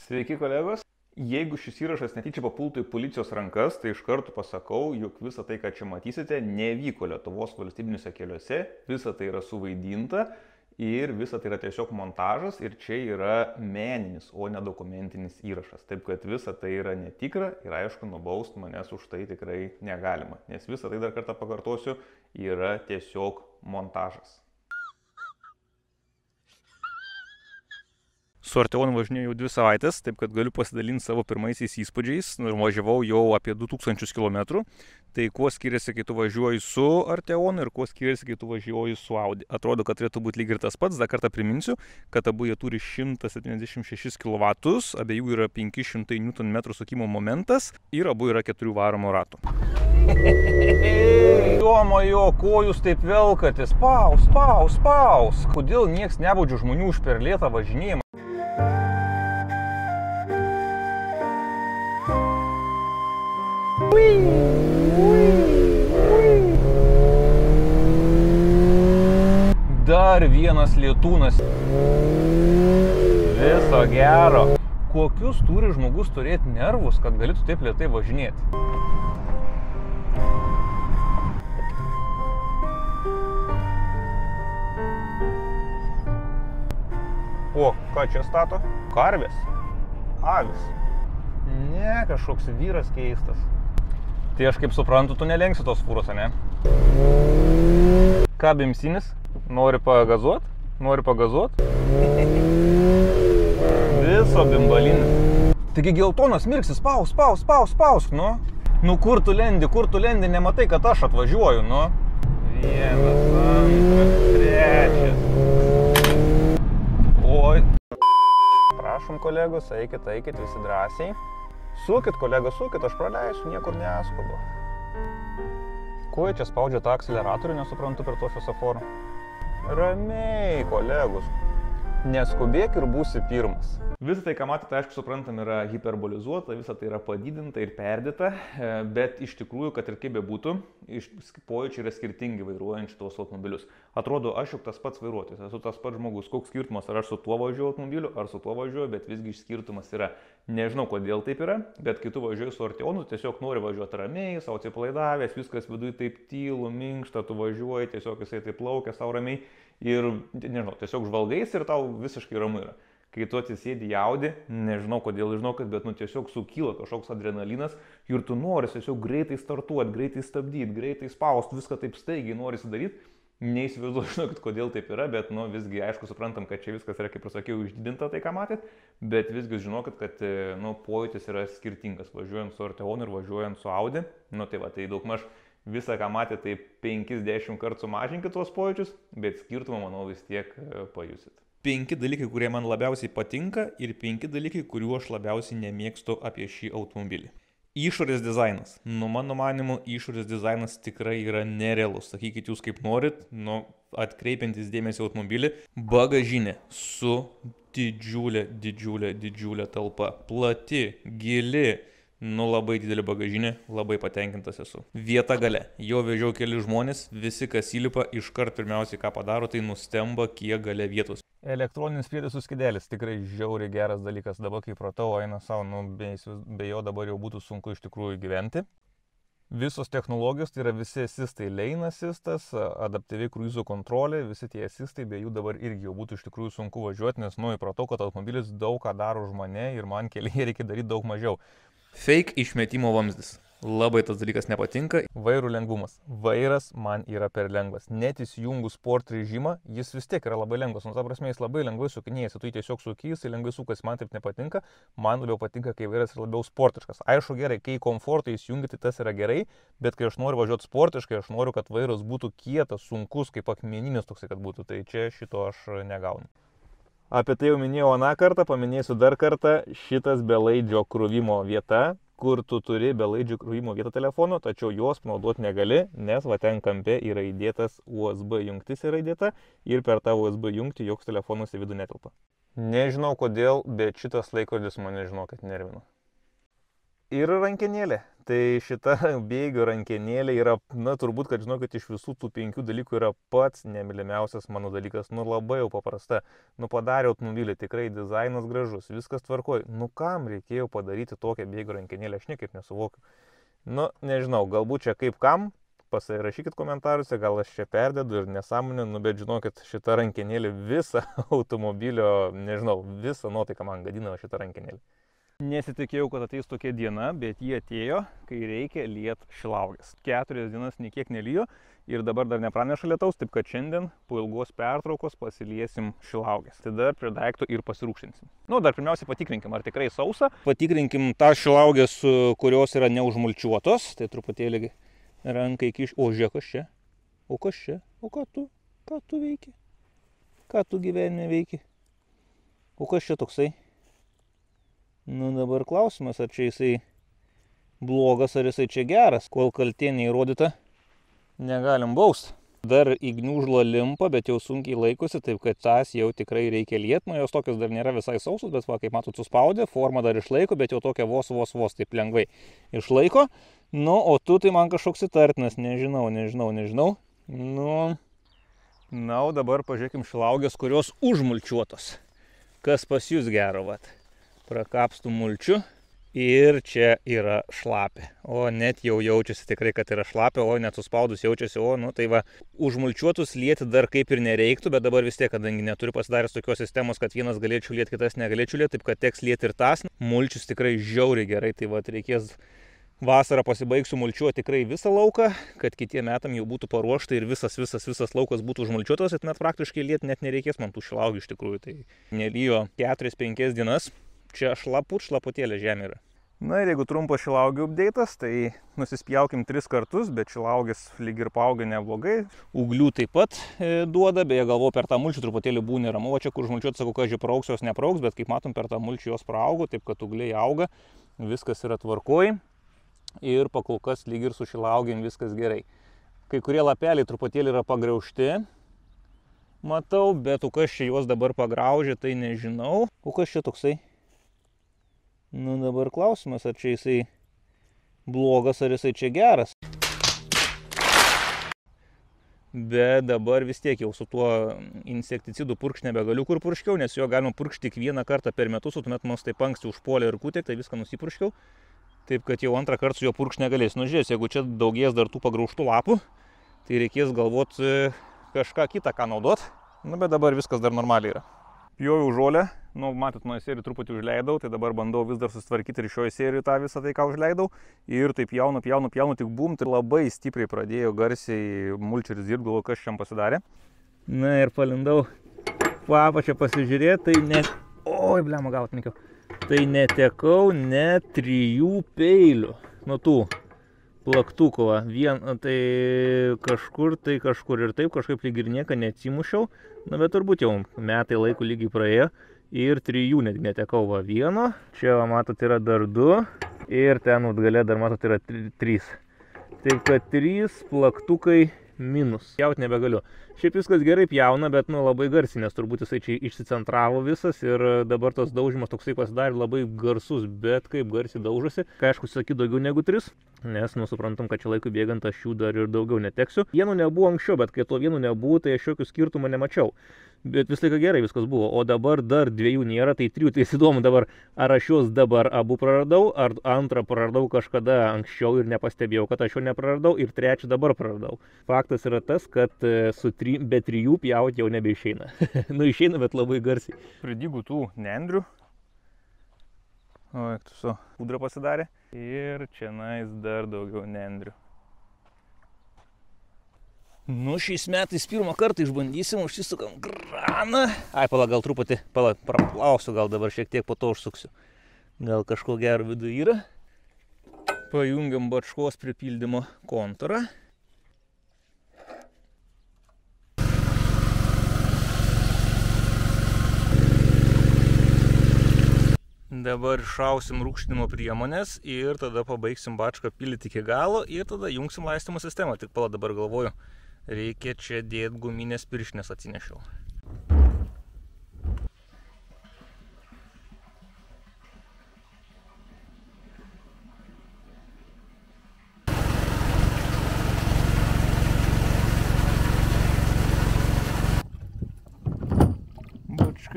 Sveiki kolegos. Jeigu šis įrašas netyčia papultų į policijos rankas, tai iš karto pasakau, jog visa tai, ką čia matysite, nevyko Lietuvos valstybiniuose keliuose, visa tai yra suvaidinta ir visa tai yra tiesiog montažas ir čia yra meninis, o ne dokumentinis įrašas. Taip kad visa tai yra netikra ir aišku, nubaust manęs už tai tikrai negalima, nes visa tai dar kartą pakartosiu, yra tiesiog montažas. Su Arteonu važinėjau jau 2 savaitės, taip kad galiu pasidalinti savo pirmaisiais įspūdžiais. Važiavau jau apie 2000 km. Tai kuo skiriasi, kai tu važiuoji su Arteonu ir kuo skiriasi, kai tu važiuoji su Audi. Atrodo, kad turėtų būti lyg ir tas pats. Dar kartą priminsiu, kad abu jie turi 176 kW, abiejų yra 500 Nm sukimo momentas ir abu yra 4 varomo ratų. Jomajo, ko jūs taip velkatės? Spaus. Kodėl nieks nebaudžia žmonių už per lėtą važinėjimą? Dar vienas lietūnas. Viso gero. Kokius turi žmogus turėti nervus, kad galėtų taip lėtai važinėti? O, ką čia stato? Karvės? Avis? Ne, kažkoks vyras keistas. Tai aš kaip suprantu, tu nelenksi tos fūros, ne? Ką bimsinis? Nori pagazuot? Viso bimbalinis. Taigi geltonas mirksi, spaus, nu. Nu kur tu lendi, nematai, kad aš atvažiuoju, nu. 1, 2, 3. Oi. Prašom kolegos, eikit visi drąsiai. Sukit, kolegos, aš praleisiu, niekur neskubu. Ko jie čia spaudžia tą akceleratorių, nesuprantu per to šviesoforą. Ramiai, kolegos. Neskubėk ir būsi pirmas. Visą tai, ką matėte, aišku, suprantam, yra hiperbolizuota, visą tai yra padidinta ir perdėta, bet iš tikrųjų, kad ir kaip bebūtų, pojūčiai yra skirtingi vairuojant šitos automobilius. Atrodo, aš juk tas pats vairuotojas, esu tas pats žmogus, koks skirtumas, ar aš su tuo važiuoju automobiliu, ar su tuo važiuoju, bet visgi skirtumas yra. Nežinau, kodėl taip yra, bet kai tu važiuoji su Arteonu, tiesiog nori važiuoti ramiai, savo atsipalaidavęs, viskas viduje taip tylu, minkšta, tu važiuoji, tiesiog jisai taip plaukia savo ramiai ir, nežinau, tiesiog žvalgais ir tau visiškai ramu yra. Kai tu atsisėdi į Audi, nežinau kodėl, žinokit, bet tiesiog sukyla kažkoks adrenalinas ir tu nori tiesiog greitai startuoti, greitai stabdyti, greitai spausti, viską taip staigiai nori daryti. Neįsivaizduoju, žinokit, kodėl taip yra, bet visgi aišku suprantam, kad čia viskas yra, kaip ir sakiau, išdidinta tai, ką matėt, bet visgi žinokit, kad pojūtis yra skirtingas, važiuojant su Arteonu ir važiuojant su Audi. Tai daugmaž visą, ką matėt, tai 5-10 kartų sumažinkit tuos pojūčius, bet skirtumą, manau, vis tiek pajusit. 5 dalykai, kurie man labiausiai patinka ir 5 dalykai, kuriuo aš labiausiai nemėgstu apie šį automobilį. Išorės dizainas. Mano manimu, išorės dizainas tikrai yra nerealus. Sakykit jūs kaip norit, atkreipiantis dėmesį automobilį. Bagažinė su didžiulė talpa. Plati, gili. Labai didelė bagažinė, labai patenkintas esu. Vieta gale. Jo vežiau keli žmonės, visi, kas įlipa, iškart pirmiausiai ką padaro, tai nustemba, kiek gale vietos. Elektroninis prietaisų skydelis tikrai žiauriai geras dalykas. Dabar, kai pratau, eina savo, be jo dabar jau būtų sunku iš tikrųjų gyventi. Visos technologijos, tai yra visi asistai, lane assistas, adaptyvi kruizo kontrolė, visi tie asistai, be jų dabar irgi jau būtų iš tikrųjų sunku važiuoti, nes įpratau, kad automobilis daug ką daro už mane ir man kelyje reikia daryti daug mažiau. Fake išmetimo vamzdis. Labai tas dalykas nepatinka. Vairų lengvumas. Vairas man yra per lengvas. Net įsijungus sport režimą, jis vis tiek yra labai lengvas. Ta prasme, jis labai lengvai sukinėjasi. Tu tiesiog suki, jis lengvai sukas, man taip nepatinka. Man labiau patinka, kai vairas yra labiau sportiškas. Aišku, gerai, kai komfortą įsijungi, tai tas yra gerai, bet kai aš noriu važiuoti sportiškai, aš noriu, kad vairas būtų kietas, sunkus, kaip akmeninis toksai, kad būtų. Tai čia šito aš negaunu. Apie tai jau minėjau aną kartą, paminėsiu dar kartą, šitas belaidžio krovimo vieta, kur tu turi belaidžio krovimo vietą telefono, tačiau jos panaudoti negali, nes ten kampe yra įdėtas USB jungtis yra įdėta ir per tą USB jungtį joks telefonas į vidų netelpa. Nežinau kodėl, bet šitas laikrodis mane, žinokit, nervina. ir rankenėlė. Tai šita bėgių rankenėlė yra, na turbūt, kad žinokit, iš visų tų 5 dalykų yra pats nemylimiausias mano dalykas. Nu labai jau paprasta. Nu padarė automobilį, tikrai dizainas gražus, viskas tvarkoj. Nu kam reikėjo padaryti tokią bėgių rankenėlę, aš niekaip nesuvokiu. Nu nežinau, galbūt čia kaip kam, pasirašykit komentaruose, gal aš čia perdedu ir nesąmonę, nu bet žinokit, šita rankenėlė visą automobilio, nežinau, visą nuotaiką man gadina šita rankenėlė. Nesitikėjau, kad ateis tokia diena, bet jie atėjo, kai reikia liet šilauoges. 4 dienas niekiek nelijo ir dabar dar nepraneša lietaus, taip kad šiandien po ilgos pertraukos pasiliesim šilauoges. Tada prie daikto ir pasirūkštinsim. Nu, dar pirmiausia patikrinkim, ar tikrai sausa. Patikrinkim tas šilauoges, kurios yra neužmulčiuotos. Tai truputėlį rankai kiš. O, žiūrėk, kas čia? O kas čia? O ką tu veiki? Ką tu gyvenime veiki? O kas čia toksai? Nu dabar klausimas, ar čia jisai blogas, ar jisai čia geras. Kol kaltė neįrodyta, negalim baust. Dar į gniužlą limpa, bet jau sunkiai laikosi, taip kad tas jau tikrai reikia liet. Nu jos tokios dar nėra visai sausos, bet va, kaip matot, suspaudė, formą dar išlaiko, bet jau tokia vos taip lengvai išlaiko. Nu, o tu tai man kažkoks įtartinas, nežinau. Nu, na, o dabar pažiūrėkim šilauoges, kurios užmulčiuotos. Kas pas jūs gero, vat. Prakapstų mulčių ir čia yra šlapia. O net jau jaučiasi tikrai, kad yra šlapia, o net suspaudus jaučiasi, o nu tai va, užmulčiuotus lieti dar kaip ir nereiktų, bet dabar vis tiek, kadangi neturiu pasidaręs tokios sistemos, kad vienas galėčiau lieti, kitas negalėčiau lieti, taip kad teks lieti ir tas. Mulčius tikrai žiauriai gerai, tai va reikės vasarą pasibaigsiu mulčiuoti tikrai visą lauką, kad kitiem metam jau būtų paruošta ir visas laukas būtų užmulčiuotas, ir net praktiškai lieti net nereikės man tų šilauogių iš tikrųjų, tai nelijo 4-5 dienas. Čia šlaputėlė žemė yra. Na ir jeigu trumpas šilauogių update'as, tai nusispjaukim 3 kartus, bet šilauogės lyg ir paauga neblogai. Ūglių taip pat duoda, beje galvoju per tą mulčių truputėlį būna neramu, o čia kur užmulčiuoti sakau, kad prauks jos neprauks, bet kaip matom per tą mulčių jos praaugo, taip kad ūgliai auga, viskas yra tvarkoj ir pakol kas lyg ir su šilauogėm viskas gerai. Kai kurie lapeliai truputėlį yra pagriaužti, matau, bet o kas čia juos dabar pagraužė, tai nežinau. O kas čia toksai? Nu dabar klausimas, ar čia jisai blogas, ar jisai čia geras. Bet dabar vis tiek jau su tuo insekticidų purkšti nebegaliu kur purškiau, nes jo galima purkšti tik 1 kartą per metus, o tuomet mus taip anksti užpuolė ir kutė, tai viską nusipurškiau. Taip kad jau 2 kartą su juo purkšti negalės. Nu žiūrės, jeigu čia daugės dar tų pagraužtų lapų, tai reikės galvoti kažką kitą ką naudot. Nu bet dabar viskas dar normaliai yra. Pjoviau žolę, nu matot, nuo serijų truputį užleidau, tai dabar bandau vis dar susitvarkyti ir šioje serijoje tą visą tai, ką užleidau. Ir taip pjaunu, tik bum, tai labai stipriai pradėjo garsiai mulčeris dirbti, galvoju, kas šiam pasidarė. Na ir palindau papačią pasižiūrėti, tai net... Oi, blema, galtininkiau. Tai netekau net 3 peilių. Nu tų plaktukų, tai kažkur ir taip, kažkaip lyg ir nieką neatsimušiau. Na, bet turbūt jau metai laiko lygiai praėjo ir 3 net netekau, va 1. Čia, va, matot, yra dar 2 ir ten gale dar, matot, yra 3. Taip kad 3 plaktukai minus. Pjaut nebegaliu. Šiaip viskas gerai pjauna, bet nu labai garsiai, nes turbūt jisai čia išsicentravo visas ir dabar tas daužimas toksai pasidarė labai garsus, bet kaip garsiai daužosi. Ką aišku, sakyti daugiau negu 3, nes nu suprantam, kad čia laikui bėgant aš jų dar ir daugiau neteksiu. Vieno nebuvo anksčiau, bet kai to vieno nebuvo, tai aš jokių skirtumų nemačiau. Bet vis laiką gerai viskas buvo, o dabar dar 2 nėra, tai 3, tai įdomu dabar, ar aš juos dabar abu praradau, ar 2 praradau kažkada anksčiau ir nepastebėjau, kad aš jo nepraradau, ir 3 dabar praradau. Faktas yra tas, kad be 3 pjauti jau nebeišeina. Nu išeina, bet labai garsiai. Pridygų tų nendrių. O, tu su pudra pasidarė. Ir čia nais dar daugiau nendrių. Nu, šiais metais pirmą kartą išbandysim, užsisukam graną. Ai, pala, gal truputį, praplausiu, gal dabar šiek tiek po to užsuksiu. Gal kažko gero viduje yra. Pajungiam bačkos pripildymo kontūrą. Dabar šausim rūgštinimo priemonės ir tada pabaigsim bačką pildyti iki galo ir tada jungsim laistymo sistemą. Tik pala, dabar galvoju, reikia čia dėti guminės pirštinės atsinešiau.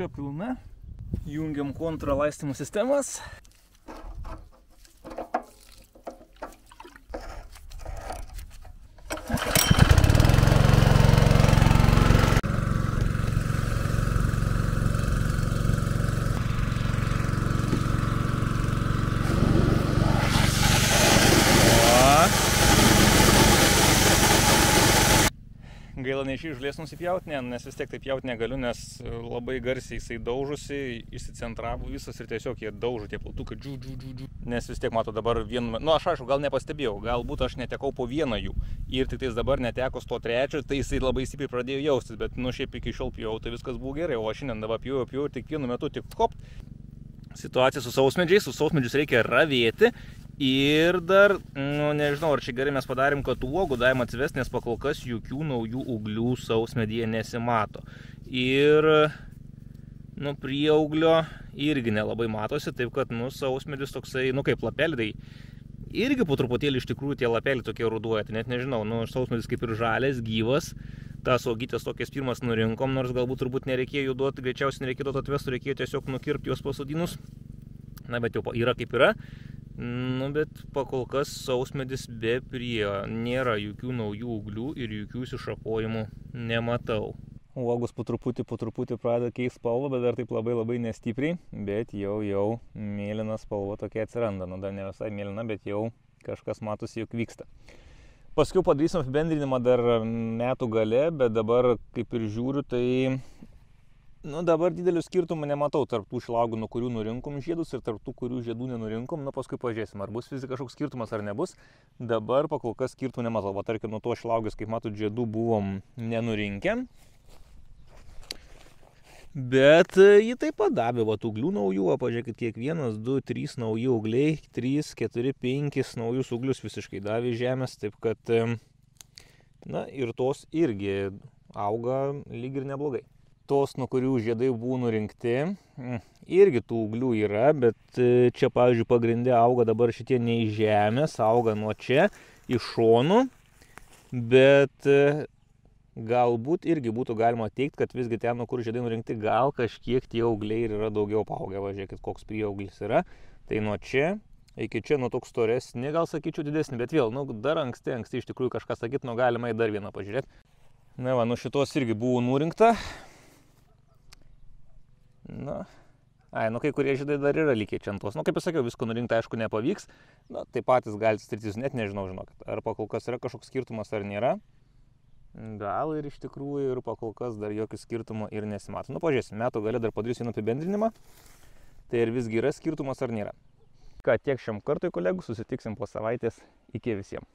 Talka pilna. Jungiam kontralaistymo sistemas. Gaila ne iš žolės nusipjauti, nes vis tiek taip pjauti negaliu, nes labai garsiai jisai daužosi, išsicentravo visas ir tiesiog jie daužo tie plautukai, nes vis tiek mato dabar vienu, aš aišku, gal nepastebėjau, galbūt aš netekau po vieną jų ir tik tais dabar netekos to trečio, tai jisai labai stipriai pradėjo jaustis, bet šiaip iki šiol pjau, tai viskas buvo gerai, o šiandien dabar pjau ir tik vienu metu tik hop. Situacija su sausmedžius reikia ravėti. Ir dar, nežinau, ar čia gerai mes padarėm, kad uogų davėm atsivest, nes pakol kas jokių naujų ūglių sausmedyje nesimato. Ir, prieauglio irgi nelabai matosi, taip kad, sausmedis toksai, kaip lapelį, tai irgi po truputėlį iš tikrųjų tie lapeliai tokie ruduoja, tai net nežinau, sausmedis kaip ir žalės, gyvas, tas uogytės tokias pirmas nurinkom, nors galbūt turbūt nereikėjo jų duoti, greičiausiai nereikėjo duoti atvestų, reikėjo tiesiog nukirpti juos pasodinus, bet jau yra kaip yra. Bet pakol kas sausmedis be prie, nėra jokių naujų ūglių ir jokių iššapojimų nematau. Uogos po truputį pradeda keisti spalvą, bet dar taip labai nestipriai, bet jau mėlyna spalva tokia atsiranda. Dar ne visai mėlyna, bet jau kažkas matosi, jog vyksta. Paskiau padarysim apibendrinimą dar metų gale, bet dabar kaip ir žiūriu, tai dabar didelių skirtumų nematau tarp tų šilauogų, nuo kurių nurinkom žiedus ir tarp tų, kurių žiedų nenurinkom. Paskui pažiūrėsim, ar bus vis kažkoks skirtumas ar nebus. Dabar pakol kas skirtumų nematau. Tarkim, nuo to šilauogės, kaip matot, žiedų buvom nenurinkę. Bet jį taip pat davė ūglių naujų. Pažiūrėkit, kiek 1, 2, 3 nauji ūgliai, 3, 4, 5 naujus ūglius visiškai davė žemės. Taip kad, ir tos irgi auga lyg ir neblogai. Tos, nuo kurių žiedai buvo nurinkti, irgi tų ūglių yra, bet čia, pavyzdžiui, pagrindė auga dabar šitie ne iš žemės, auga nuo čia, iš šonų, bet galbūt irgi būtų galima teikti, kad visgi ten, nuo kur žiedai nurinkti, gal kažkiek tie ūgliai ir yra daugiau paaugę. Važiuokit, koks prieauglis yra. Tai nuo čia iki čia, toks storesnį, gal sakyčiau didesnį, bet vėl, dar anksti iš tikrųjų kažką sakyti, galima į dar vieną pažiūrėti. Nuo šitos irgi buvo nurinkta. Kai kurie žiedai dar yra likę čia ant tos. Kaip jau sakiau, visko nurinkti aišku nepavyks. Tai patys galite stritis, net nežinau, žinokit. Ar pakol kas yra kažkoks skirtumas ar nėra. Gal ir iš tikrųjų ir pakol kas dar jokio skirtumo ir nesimato. Pažiūrėsim, metų gale dar padarysiu vieną apibendrinimą. Tai ir visgi yra skirtumas ar nėra. Tiek šiam kartui, kolegų, susitiksim po savaitės. Iki visiems.